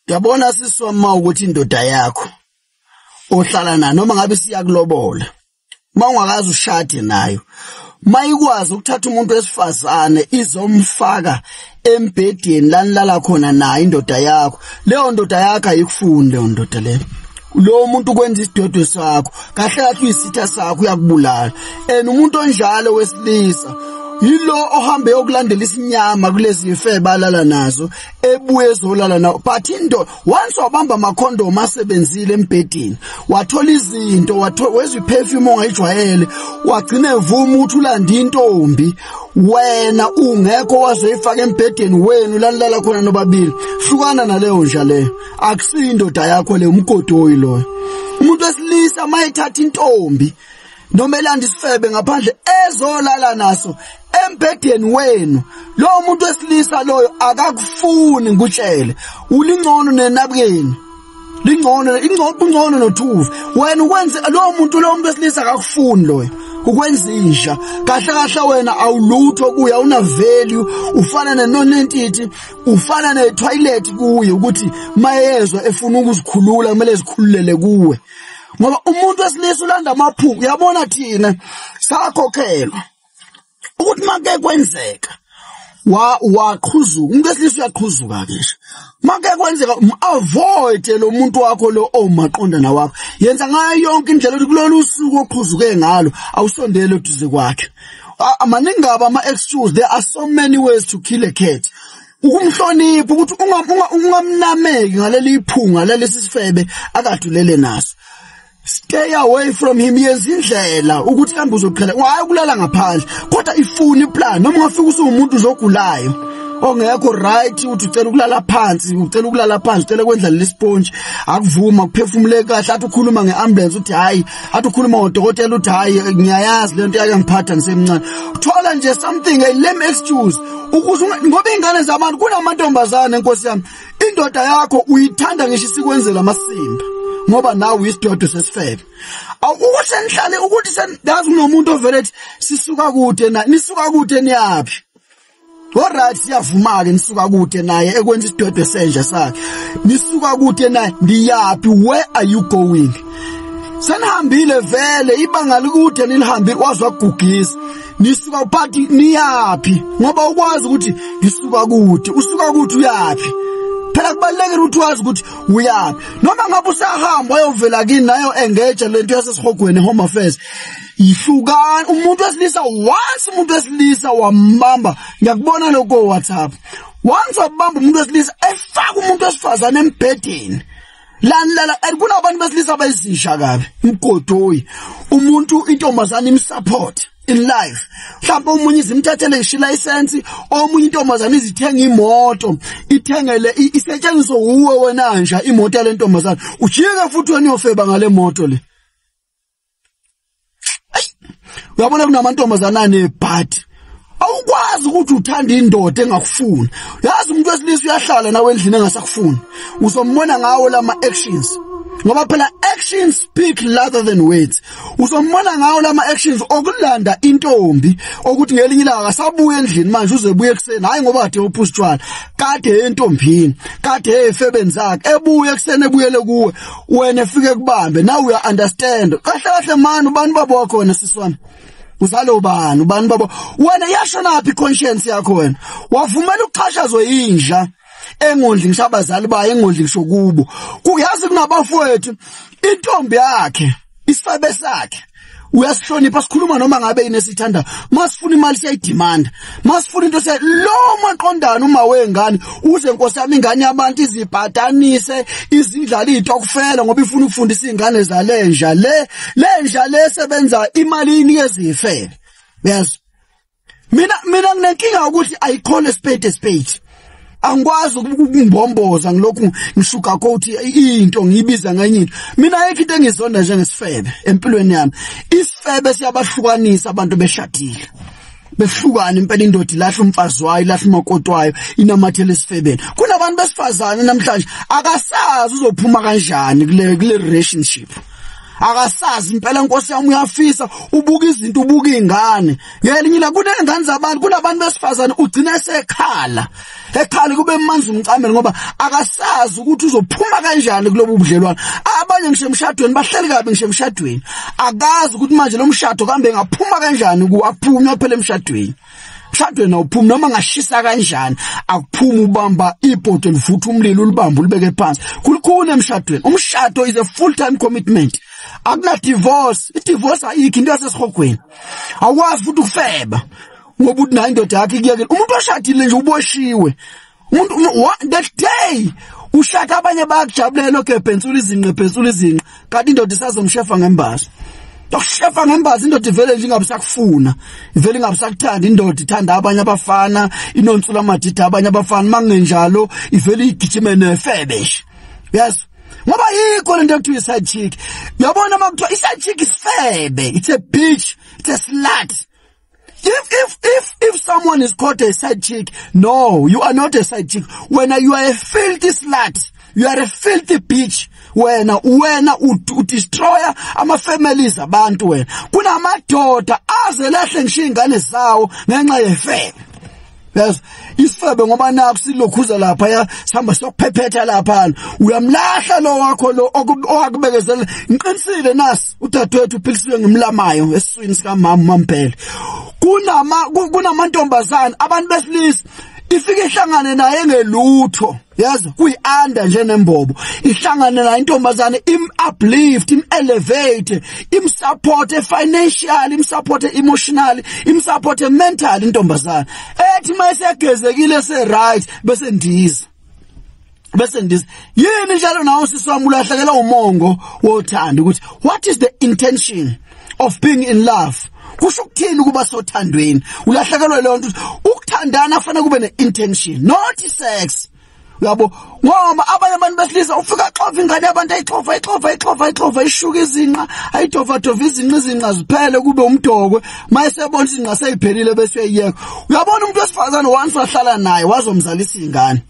Yabona sisoma ukuthi indoda yakho ohlala nayo noma ngabe siyakulobola mawungakazi ushade nayo mayikwazi ukuthatha umuntu wesifazane izomfaka embhedeni lanilala khona nayo indoda yakho leyo ndoda yakho ayikufuni leyo ndoda le lo muntu kwenza isidodwe sakho kahle kahle uyisitha sakho uyakubulala umuntu onjalo wesilisa yilo ohambe yokulandela isinyama kulezi ife balala nazo ebuye ezolala nawo but into once wabamba amakhondom asebenzile embhedeni wathola izinto wezwe perfume ongayijwayele wagcina evuma ukuthi ulanda intombi wena ungekho wazoyifaka embhedeni wena ulalala khona nobabili hlukana naleyo nja leyo akusindoda yakho le umgodoyi lo umuntu wesilisa mayithatha intombi noma elanda isifebe ngaphandle ezolala naso embhedeni wenu lo muntu wesilisa loyo akakufuni ngutshele ulingcono nenabukeni lingcono nothuvu wena ukwenze lo muntu wesilisa akakufuni loyo ukwenza inja kahle kahle wena awulutho kuya una value ufana nenonentity ufana netoilet kuye ukuthi mayezwe efuna ukuzikhulula kumele zikhululele kuwe ngoba umuntu wesilisa ulanda amaphupho uyabona thina sakhokhelwa ukuthi make kwenzeka waqhuzuka umuntu wesilisa uyaqhuzuka ngisho make kwenzeka avoid lo muntu wakho lo omaqondana wakho yenza ngayo yonke indlela ukuthi kulolu usuku oqhuzuke ngalo awusondele eduze kwakhe amaningi ngaba ama excuse there are so many ways to kill a cat ukumhlonipha ukuthi ungamnameki ngaleli iphunga lalesi sifebe akadulele naso stay away from him yezindlela ukuthi kambe uzoqhela hayi kulala ngaphandle kodwa ifuni iplan noma ungafika usumuntu uzogulayo ongekho right uthi ucela ukulala phansi ucela kwendla lesponge akuvuma kuphefumule kahle athi ukhuluma ngeambulance uthi hayi athi ukhuluma ngodokotela uthi hayi ngiyayazi lento yake ngiphatha ngisemncane uthola nje something a lame excuse ukuze ngoba ingane zabantu kunamantombazane enkosi yami indoda yakho uyithanda ngisho isikwenzela amasimba ngoba nawe uyisidodwe sesifebe awukuthi senihlale ukuthi sendazi kunomuntu ovele sisuka kude na nisuka kude niyapi alright siyavuma ke nisuka kude naye ekwenza isidodwe senja sakhe nisuka kude naye ndiyapi where are you going senihambile vele ibanga likude nilihambile wazwa kugugisa nisuka uphathi niyapi ngoba ukwazi ukuthi ngisuka kude usuka kude uyapi phela kubalekile ukuthi wazi ukuthi uyapi noma ngabe usahamba ayovela kini nayo engage lento yasesihogweni home affairs ihlukana umuntu wesilisa once umuntu wesilisa wambamba ngiyakubona lokho WhatsApp once wabamba umuntu wesilisa efaka umuntu wesifazane embhedeni lana kunabantu besilisa abayizisha kabi umgodoyi umuntu intombazana imsupport in life mhlawumbe umunye izimthathele license omunye intombazana izithenga imoto ithengele isetshenziswa uwe wena nje imoto lentombazana ujike futhi wena uyofeba ngale moto le uyabona kunamantombazana nebhadi awukwazi ukuthi uthanda indoda engakufuni yazi umuntu wesilisa uyahlala nawe endlini engasakufuni uzombona ngawo lama actions ngoba phela actions speak louder than words uzombona ngawo lama actions okulanda intombi ukuthi ngelinye ilanga akasabuye endlini manje uzebuye ekseni hayi ngoba kade uphusitshwala kade entombini kade efebeni zakhe ebuye ekseni ebuyele kuwe wena efike kubambe now we understand kahle kahle man ubani babo wakhona siswami uzalo ubani babo wena yasho naphi conscience yakho wena wavumela ukuxhashazwa yinja engondli ngishabazali baye engondli ngisho kubo kuyazi kunabafowethu intombi yakhe isifebe sakhe uyasihlonipha sikhuluma noma ngabe inesithanda masifuna imali siyayidemand masifuna into lo maqondana uma wengane uze Nkosi yami ingane yabantu izibhadanise izindlala izitokufela ngoba ifuna ukufundisa izingane zalenja lenja lesebenza imali inikeza ifele yazi mina nginenkinga ukuthi ayikhole spade angikwazi ukumbomboza ngilokhu ngisuka kothi into ngiyibiza ngenye into mina ayikho into engizonda njengesifebe empilweni yami isifebe siyabahlukanisa abantu beshadile behlukana impela indoda ilahla umfazi wayo ilahla umakoti wayo inamathele esifebeni kunabantu besifazane namhlanje akasazi uzophuma kanjani kule relationship akasazi impela Nkosi yami uyafisa ubuka izinto ubuka izingane ngelinye la kunengane zabantu kunabantu besifazane ugcina esekhala kube manzi umcamelo ngoba akasazi ukuthi uzophuma kanjani kulobu budlelwano abanye ngisho emshadweni bahleli kabi ngisho emshadweni akazi ukuthi manje lo mshado kambe ngaphuma kanjani akuphunywa phela emshadweni mshadweni awuphumi noma ngashisa kanjani akuphuma ubamba ibhodo livutha umlilo ulibamba ulibeke phansi kulikhona emshadweni umshado is a full time commitment akuna divorce idivorce ayikho into yasesihogweni awukwazi futhi ukufeba ngoba uthi nayo indoda yakhe kuyekela umuntu oshadile nje uboshiwe umuntu that day ushaka abanye bayakujabulela okebhensula izinqa kanti indoda isazomshefa ngembazo Shefa ngembazi indoda ivele nje ingabe sakufuna ivele ingabe sakuthanda indoda ithanda abanye abafana inontsula amadida abanye abafana mangenjalo ivele igijime nefebeshe yes ngoba yikho lento ekuthiwa side chick uyabona makuthiwa side chick isifebe it's a bitch it's a slut if someone is called a side chick no you are not a side chick when you are a filthy slut you are a filthy bitch wena udestroya ama families abantu wena kunamadoda azelahle ngisho izingane zawo ngenxa yefebe yes isifebe ngoba naku silokhuza lapha ya sihamba sokuphephetha lapha uyamlahla lo wakho lo okubekezela inqinisile nasi udadewethu uphilisiwe ngimlamayo esiswini sika mama mphele kunamantombazana abantu besilisa ifike ihlangane naye ngelutho yazi kuyianda nje nembobo ihlangane naye intombazane uplift elevate support financially support emotionally support mentally intombazane ethi mayisegezekile se right bese ndiza yini njalo nawo siswami ulahlekela umongo wothanda ukuthi what is the intention of being in love kusho ukuthini kuba sothandweni ulahlekelwe leyo nto ukuthandana afanele kube ne-intention not sex uyabo ngoba abanye abantu besilisa ufika xofa ingane yabantu ayixofa ishuka izinqa ayidova izinqa ziphele kube umdokwe mayesebona izinqa seyiphelile bese uyiyeka uyabona umuntu wesifazane once wahlala naye wazomzalisa ingane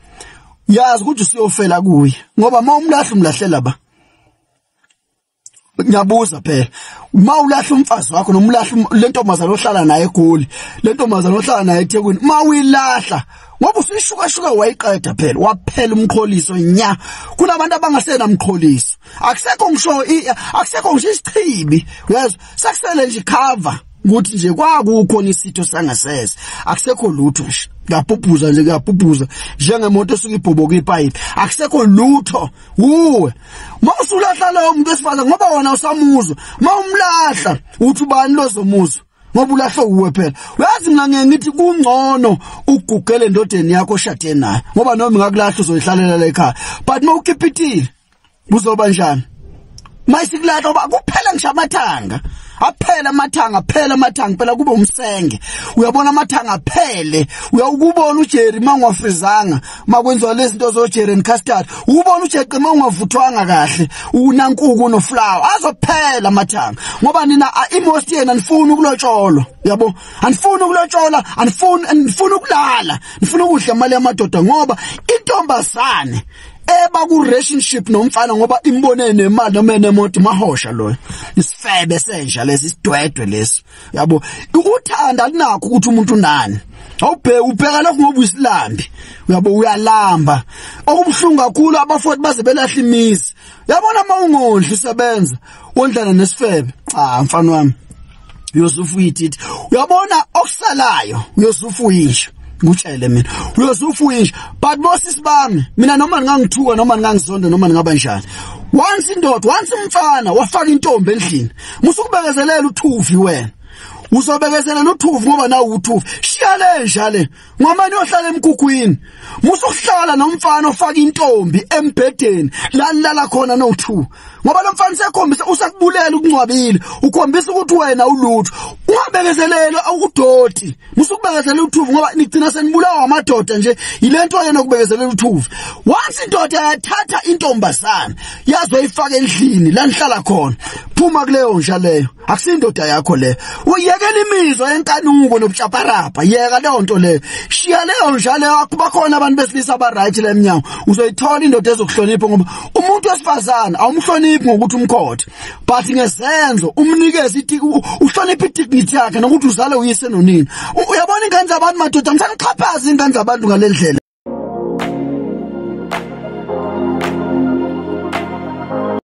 yazi ukuthi usiyofela kuye ngoba umlahlela ba ngiyabuza phela mawulahla umfazi wakho noma ulahla lentombazana ohlala naye eGoli lentombazana ohlala naye eThekwini mawuyilahla ngoba usishuka wayiqeda phela waphela umqholiso nya kunabantu abangasena umqholiso akusekho ngisho isichibi yazi sakusele nje cover ukuthi nje kwakukhona isitho sangasese akusekho lutho nje ngiyabhubhuza njengemoto esuka ibhoboka ipipe akusekho lutho uwe mawusulahla lo muntu wesifazane ngoba wona usamuzwa mawumlahla uthi ubani lozomuzwa ngoba ulahla uwe phela uyazi mina ngithi kungcono ugugele endodeni yakho oshade naye ngoba noma ngakulahla uzoyihlalela la ekhaya but mawukhipithile buzoba njani mayisikulahle oba kuphela ngisho amathanga aphela amathanga phela kube umsenge uyabona amathanga aphele uyakubona uJerry mangwafrizanga makwenziwa lezi zinto zoJerry and custard ubona uJeqe mangavuthwanga kahle unankuku noflower azophela amathanga ngoba nina imosti yena nifuna ukulotsholo yabo anifuna ukulotshola anifuna ukulala nifuna ukudla imali yamadoda ngoba intombazane eba ku relationship nomfana ngoba imbone nemali noma enemoto mahosha lo isifebe senja lesi sidwedwe lesi yabo ukuthanda linakho ukuthi umuntu nani ubheka lokho ngoba usilambi uyabo uyalamba okubhlungu kakhulu abafowethu baze belahla imizi yabona mawungondli usebenza wondlana nesifebe mfana wami uyosufa uyithi uyabona okusalayo uyosufa uyisho ngutshele mina uyosufa uyisho but bosisi bami mina noma ngangithuka noma ngangizonda noma ngaba njani once umfana wafaka intombi endlini musukubekezelela uthuvi wena uzobekezelela uthuvi ngoba nawe uthuvi shiyale njale ngomani ohlala emkhukwini musukuhlala nomfana ofaka intombi embedeni lala khona no2 ngoba lo mfana sekhombisa usakubulela ukungcwabile ukhombisa ukuthi wena ulutho ungabekezelela ukudoti musukubekezelela uthuvi ngoba nigcina senibulawa amadoda nje yilento yena ukubekezelela uthuvi once indoda yathatha intombazana yazoyifaka endlini la nihlala khona phuma kuleyo nja leyo akusindoda yakho leyo uyekela imizwa yenkanuko nobuchaparapa yeka leyo nto leyo shiya leyo nja leyo kuba khona abantu besilisa aba right la eminyango uzoyithola indoda ezokuhlonipha ngoba umuntu wesifazana awumhloniphi umhloniphi ngokuthi umkhothe, but ngesenzo umnikeze uhloniphe idignity yakhe nokuthi uzale uyise nonini. Uyabona ingane zabantu madoda, ngisaniqhaphaza ingane zabantu ngalendlela.